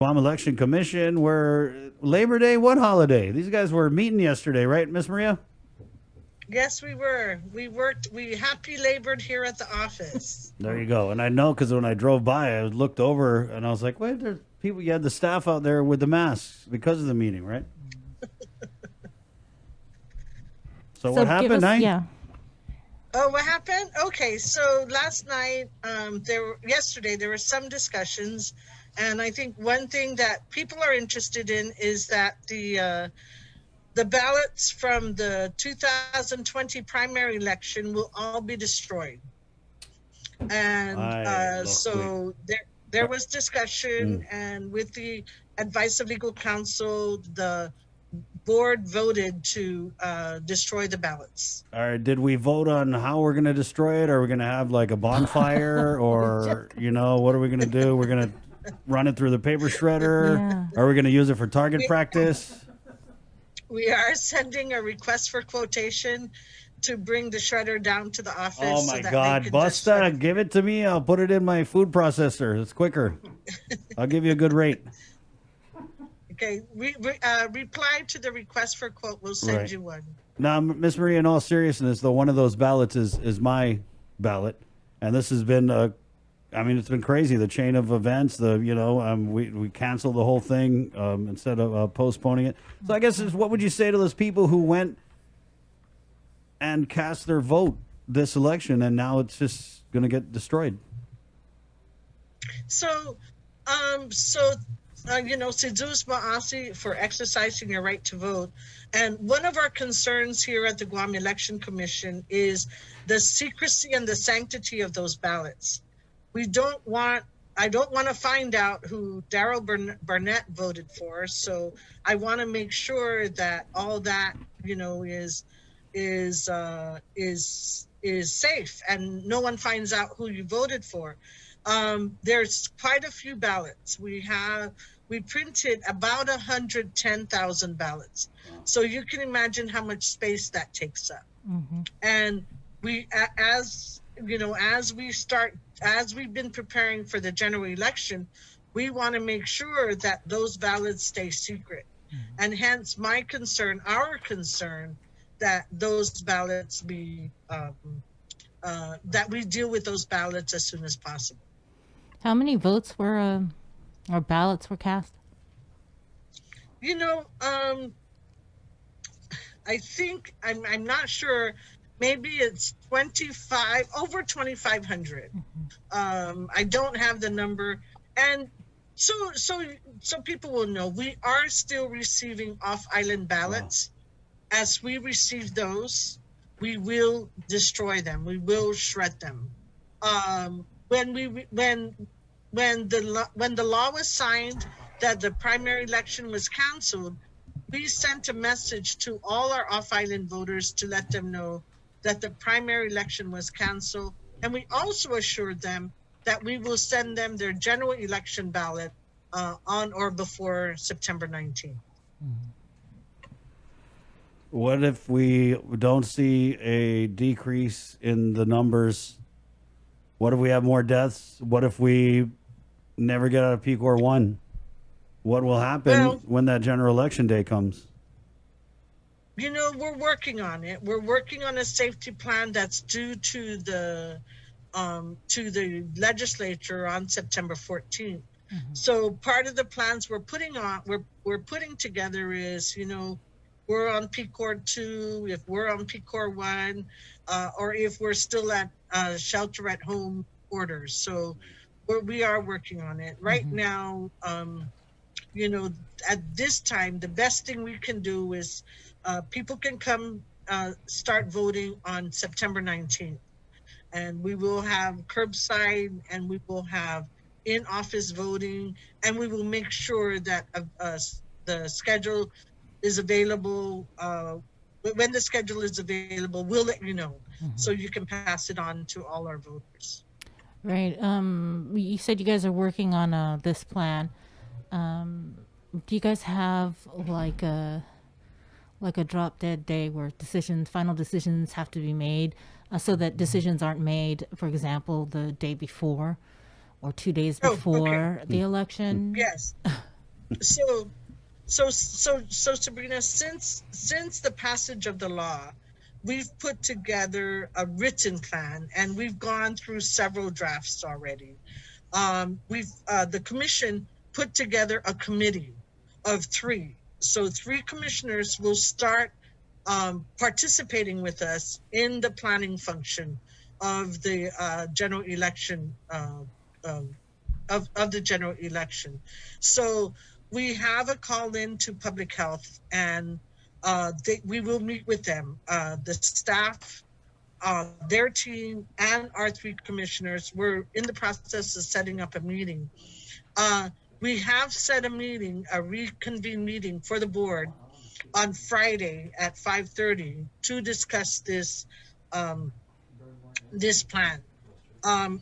Guam Election Commission, where Labor Day, what holiday? These guys were meeting yesterday, right, Miss Maria? Yes, we were. We worked. We happy labored here at the office. There you go. And I know because when I drove by, I looked over and I was like, wait, there's people, you had the staff out there with the masks because of the meeting, right? So what happened, eh? Yeah. Oh, what happened? Okay, so last night, yesterday, there were some discussions, and I think one thing that people are interested in is that the ballots from the 2020 primary election will all be destroyed. And so there was discussion, and with the advice of legal counsel, the board voted to destroy the ballots. All right, did we vote on how we're going to destroy it? Are we going to have like a bonfire or, what are we going to do? We're going to run it through the paper shredder? Yeah. Are we going to use it for target practice? We are sending a request for quotation to bring the shredder down to the office. Oh my God, Busta, give it to me. I'll put it in my food processor. It's quicker. I'll give you a good rate. Okay, reply to the request for quote. We'll send you one. Now, Miss Maria, in all seriousness, though, one of those ballots is my ballot, and this has been it's been crazy. The chain of events. We canceled the whole thing instead of postponing it. So I guess what would you say to those people who went and cast their vote this election, and now it's just going to get destroyed? So, Sidus Maasi for exercising your right to vote. And one of our concerns here at the Guam Election Commission is the secrecy and the sanctity of those ballots. I don't want to find out who Darrell Barnett voted for. So I want to make sure that all that, is safe and no one finds out who you voted for. There's quite a few ballots. We printed about 110,000 ballots. So you can imagine how much space that takes up. Mm-hmm. And as we've been preparing for the general election, we want to make sure that those ballots stay secret. Mm-hmm. And hence our concern that those ballots that we deal with those ballots as soon as possible. How many votes or ballots were cast? I think I'm not sure. Maybe it's over 2,500. Mm-hmm. I don't have the number, and so people will know we are still receiving off-island ballots. Wow. As we receive those, we will destroy them. We will shred them. When the law was signed that the primary election was canceled, we sent a message to all our off-island voters to let them know that the primary election was canceled. And we also assured them that we will send them their general election ballot on or before September 19th. What if we don't see a decrease in the numbers? What if we have more deaths? What if we never get out of PCOR 1? What will happen when that general election day comes? We're working on it. We're working on a safety plan that's due to the legislature on September 14th. Mm-hmm. So part of the plans we're putting together is, we're on PCOR 2, if we're on PCOR 1, or if we're still at shelter at home orders. So we are working on it. Right now, at this time, the best thing we can do is people can come start voting on September 19th. And we will have curbside, and we will have in-office voting, and we will make sure that the schedule is available. When the schedule is available, we'll let you know, so you can pass it on to all our voters. Right. You said you guys are working on this plan. Do you guys have like a drop dead day where final decisions have to be made, so that decisions aren't made, for example, the day before or 2 days before the election? Yes. So, so Sabrina, since the passage of the law, we've put together a written plan, and we've gone through several drafts already. The commission put together a committee of 3. So 3 commissioners will start participating with us in the planning function of the general election, of the general election. So we have a call in to public health, and we will meet with them, the staff, their team, and our 3 commissioners. We're in the process of setting up a meeting. We have set a reconvene meeting for the board on Friday at 5:30 to discuss this plan.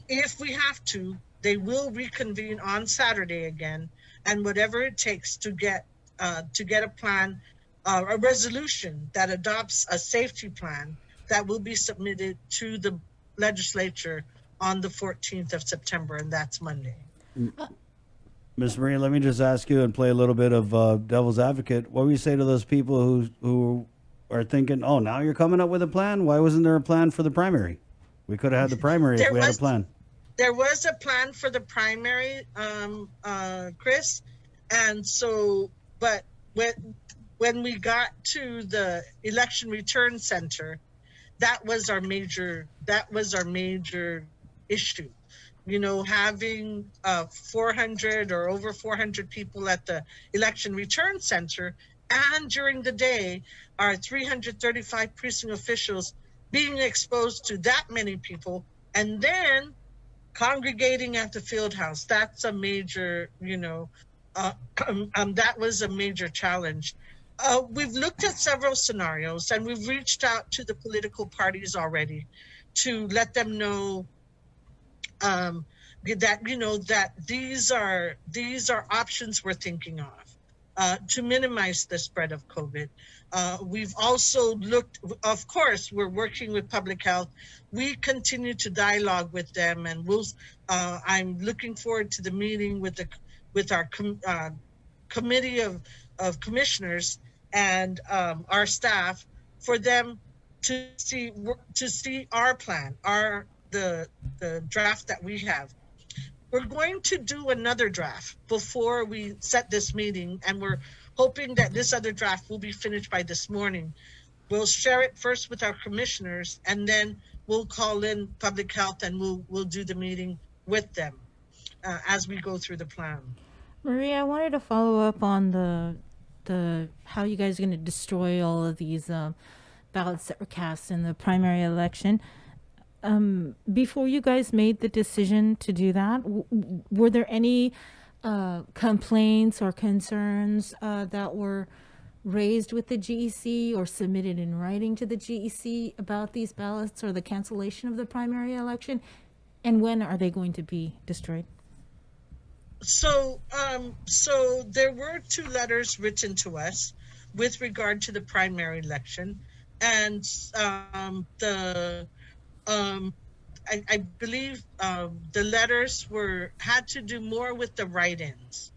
If we have to, they will reconvene on Saturday again, and whatever it takes to get a plan, a resolution that adopts a safety plan that will be submitted to the legislature on the 14th of September, and that's Monday. Ms. Maria, let me just ask you and play a little bit of devil's advocate. What would you say to those people who are thinking, oh, now you're coming up with a plan? Why wasn't there a plan for the primary? We could have had the primary if we had a plan. There was a plan for the primary, Chris, and so, but when we got to the election return center, that was our major issue. You know, having 400 or over 400 people at the election return center, and during the day, our 335 precinct officials being exposed to that many people, and then congregating at the field house. That's a major, that was a major challenge. We've looked at several scenarios, and we've reached out to the political parties already to let them know that these are options we're thinking of to minimize the spread of COVID. We've also looked, of course, we're working with public health. We continue to dialogue with them, and I'm looking forward to the meeting with our committee of commissioners and our staff, for them to see our plan, the draft that we have. We're going to do another draft before we set this meeting, and we're hoping that this other draft will be finished by this morning. We'll share it first with our commissioners, and then we'll call in public health, and we'll do the meeting with them as we go through the plan. Maria, I wanted to follow up on the how you guys are going to destroy all of these ballots that were cast in the primary election. Before you guys made the decision to do that, were there any complaints or concerns that were raised with the GEC or submitted in writing to the GEC about these ballots or the cancellation of the primary election? And when are they going to be destroyed? So there were 2 letters written to us with regard to the primary election, and I believe the letters had to do more with the write-ins,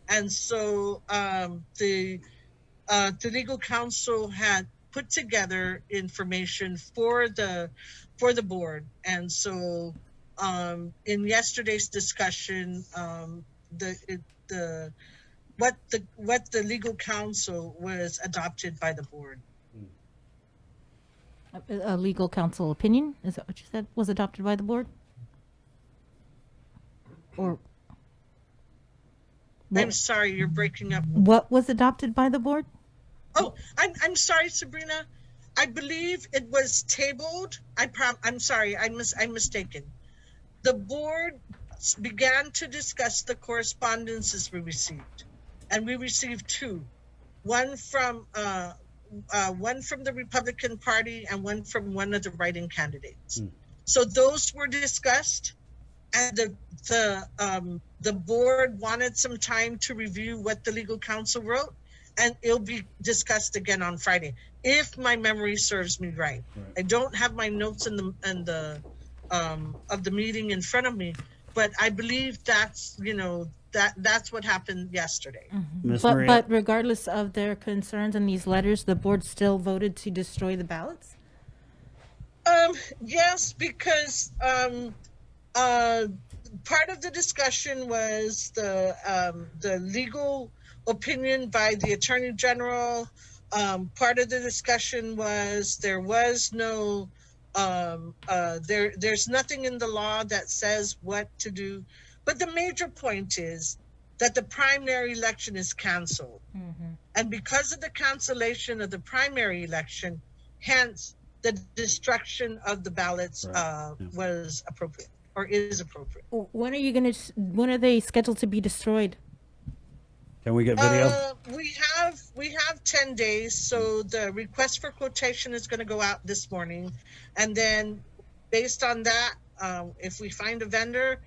and so the legal counsel had put together information for the board, and so in yesterday's discussion, what the legal counsel was adopted by the board. A legal counsel opinion? Is that what you said was adopted by the board? Or I'm sorry, you're breaking up. What was adopted by the board? Oh, I'm sorry, Sabrina. I believe it was tabled. I'm sorry, I'm mistaken. The board began to discuss the correspondences we received, and we received 2. One from the Republican Party and one from one of the write-in candidates. So those were discussed, and the board wanted some time to review what the legal counsel wrote, and it'll be discussed again on Friday, if my memory serves me right. I don't have my notes of the meeting in front of me, but I believe that's, that's what happened yesterday. Ms. But Maria, but regardless of their concerns in these letters, the board still voted to destroy the ballots? Yes, because part of the discussion was the legal opinion by the Attorney General. Part of the discussion was there was no there's nothing in the law that says what to do. But the major point is that the primary election is canceled. And because of the cancellation of the primary election, hence the destruction of the ballots was appropriate or is appropriate. When are they scheduled to be destroyed? can we get video? We have 10 days, so the request for quotation is going to go out this morning, and then based on that, if we find a vendor,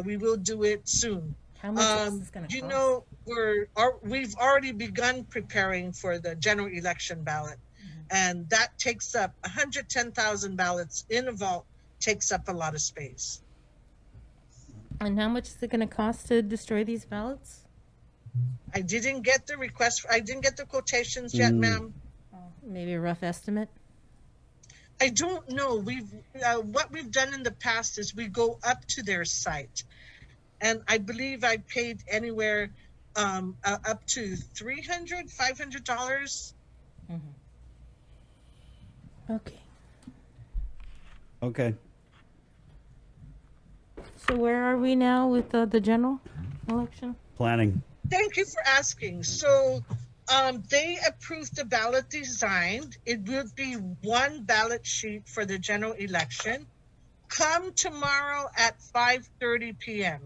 we will do it soon. How much is this going to cost? We've already begun preparing for the general election ballot, and that takes up 110,000 ballots in a vault, takes up a lot of space. And how much is it going to cost to destroy these ballots? I didn't get the request. I didn't get the quotations yet, ma'am. Maybe a rough estimate? I don't know. What we've done in the past is we go up to their site, and I believe I paid anywhere up to $300, $500. Okay. Okay. So where are we now with the general election? Planning. Thank you for asking. So they approved the ballot design. It will be one ballot sheet for the general election. Come tomorrow at 5:30 p.m.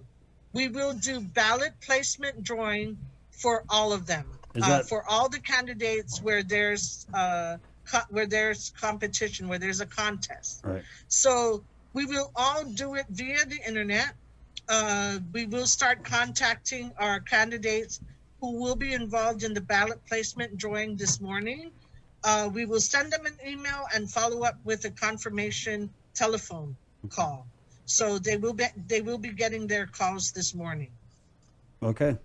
We will do ballot placement drawing for all of them. For all the candidates where there's competition, where there's a contest. Right. So we will all do it via the internet. We will start contacting our candidates who will be involved in the ballot placement drawing this morning. We will send them an email and follow up with a confirmation telephone call. So they will be getting their calls this morning. Okay.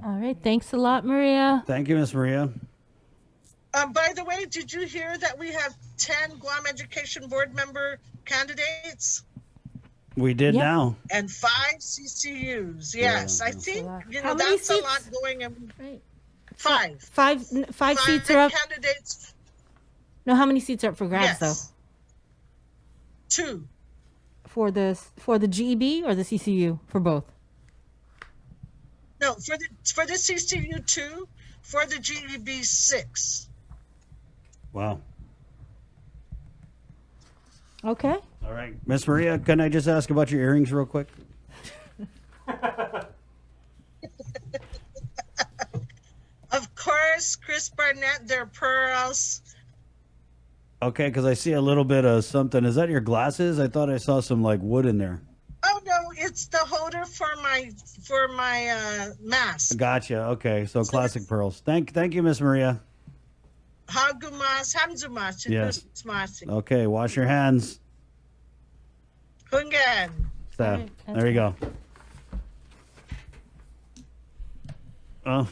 All right. Thanks a lot, Maria. Thank you, Miss Maria. By the way, did you hear that we have 10 Guam Education Board member candidates? We did Yep. now. And 5 CCUs. Yes, Yeah. I think How many that's a seats? lot going. And Right. five Five seats are up. candidates. No, how many seats are up for grabs Yes. 2. though? For the GEB or the CCU? For both. No, for the CCU 2, for the GEB 6. Wow. Okay. All right. Miss Maria, can I just ask about your earrings real quick? Of course, Chris Barnett, their pearls. Okay, because I see a little bit of something. Is that your glasses? I thought I saw some like wood in there. Oh no, it's the holder for my mask. Gotcha. Okay, so classic pearls. Thank you, Miss Maria. Hagumas, Hamzumas, Yes. Masi. Okay, wash your hands. Hungan. Steph. Okay, There you go. Oh,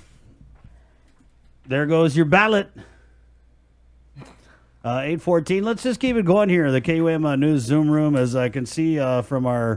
there goes your ballot. 8:14. Let's just keep it going here. The KUM News Zoom room, as I can see from our